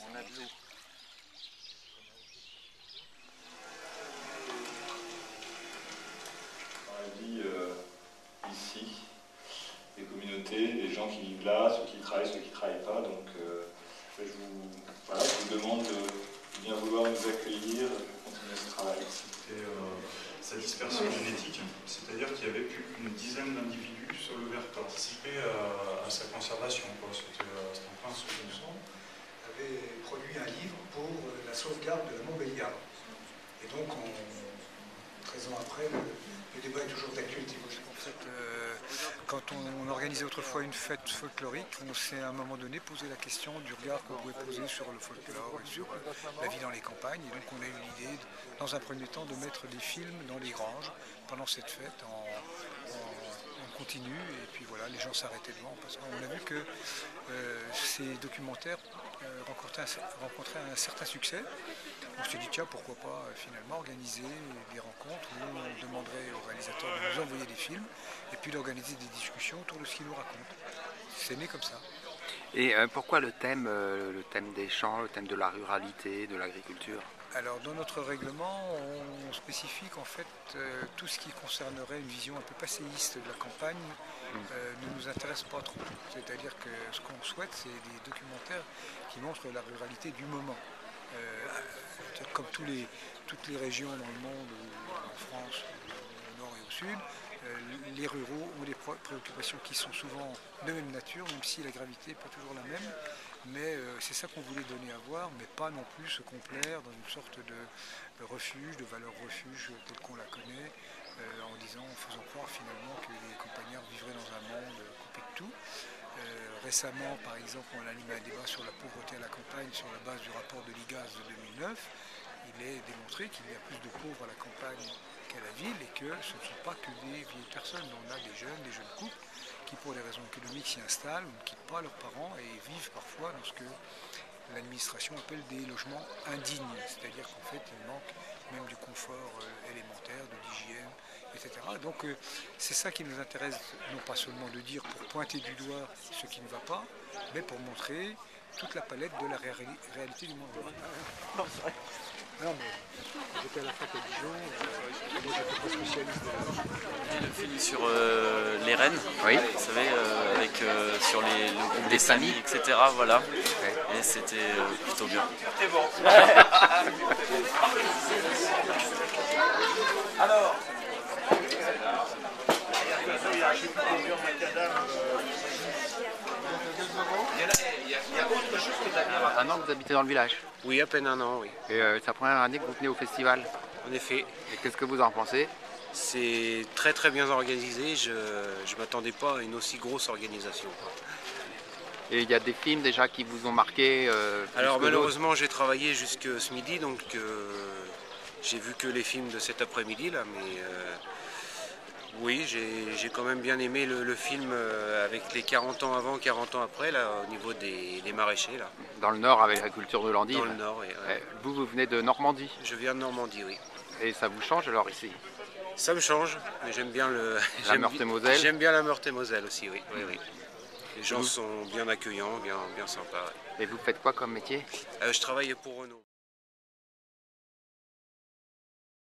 On a de l'eau. Dans la vie ici, les communautés, les gens qui vivent là, ceux qui travaillent, ceux qui ne travaillent pas. Donc je vous demande de bien vouloir nous accueillir pour continuer ce travail. C'était sa dispersion génétique, c'est-à-dire qu'il y avait plus d'une dizaine d'individus sur le verre qui participaient à sa conservation. C'était en plein sous le sang. Avait produit un livre pour la sauvegarde de la Montbéliard. Et donc, 13 ans après, le débat est toujours d'actualité. En fait, quand on organisait autrefois une fête folklorique, on s'est à un moment donné posé la question du regard qu'on pouvait poser sur le folklore et sur la vie dans les campagnes. Et donc on a eu l'idée, dans un premier temps, de mettre des films dans les granges pendant cette fête en continu. Et puis voilà, les gens s'arrêtaient devant parce qu'on a vu que ces documentaires rencontraient un certain succès. On s'est dit tiens, pourquoi pas finalement organiser des rencontres où on demanderait aux réalisateurs de nous envoyer des films et puis d'organiser des discussions autour de ce qu'ils nous racontent. C'est né comme ça. Et pourquoi le thème des champs, le thème de la ruralité, de l'agriculture? Alors dans notre règlement, on spécifie qu'en fait tout ce qui concernerait une vision un peu passéiste de la campagne ne nous intéresse pas trop. C'est-à-dire que ce qu'on souhaite, c'est des documentaires qui montrent la ruralité du moment. Comme toutes les régions dans le monde, en France, au nord et au sud, les ruraux ont des préoccupations qui sont souvent de même nature, même si la gravité n'est pas toujours la même. Mais c'est ça qu'on voulait donner à voir, mais pas non plus se complaire dans une sorte de refuge, de valeur refuge telle qu'on la connaît, en faisant croire finalement que les campagnards vivraient dans un monde coupé de tout. Récemment, par exemple, on a animé un débat sur la pauvreté à la campagne sur la base du rapport de l'IGAS de 2009. Il est démontré qu'il y a plus de pauvres à la campagne qu'à la ville et que ce ne sont pas que des vieilles personnes. On a des jeunes couples qui, pour des raisons économiques, s'y installent ou ne quittent pas leurs parents et vivent parfois dans ce que l'administration appelle des logements indignes. C'est-à-dire qu'en fait, il manque même du confort élémentaire, de l'hygiène, etc. Donc c'est ça qui nous intéresse, non pas seulement de dire pour pointer du doigt ce qui ne va pas, mais pour montrer toute la palette de la réalité du monde. Non, mais j'étais à la fac à Dijon, moi j'étais pas spécialiste de le film sur les rennes, oui. Vous savez, sur le groupe des des familles, etc. Voilà. Ouais. Et c'était plutôt bien. Alors, Un an que vous habitez dans le village. Oui, à peine un an, oui. Et c'est la première année que vous venez au festival. En effet, Et qu'est-ce que vous en pensez? c'est très très bien organisé. Je ne m'attendais pas à une aussi grosse organisation. Et il y a des films déjà qui vous ont marqué Alors plus que malheureusement, j'ai travaillé jusque ce midi, donc j'ai vu que les films de cet après-midi là, mais oui, j'ai quand même bien aimé le film avec les 40 ans avant, 40 ans après, là, au niveau des maraîchers. Là. d'autres dans le Nord avec l'agriculture de l'endive. Dans le Nord, oui. Ouais. Vous venez de Normandie. Je viens de Normandie, oui. Et ça vous change alors ici? Ça me change, mais j'aime bien La Meurthe-et-Moselle. J'aime bien la Meurthe-et-Moselle aussi, oui. Oui. Les gens sont bien accueillants, bien sympas. Et vous faites quoi comme métier? Je travaille pour Renault.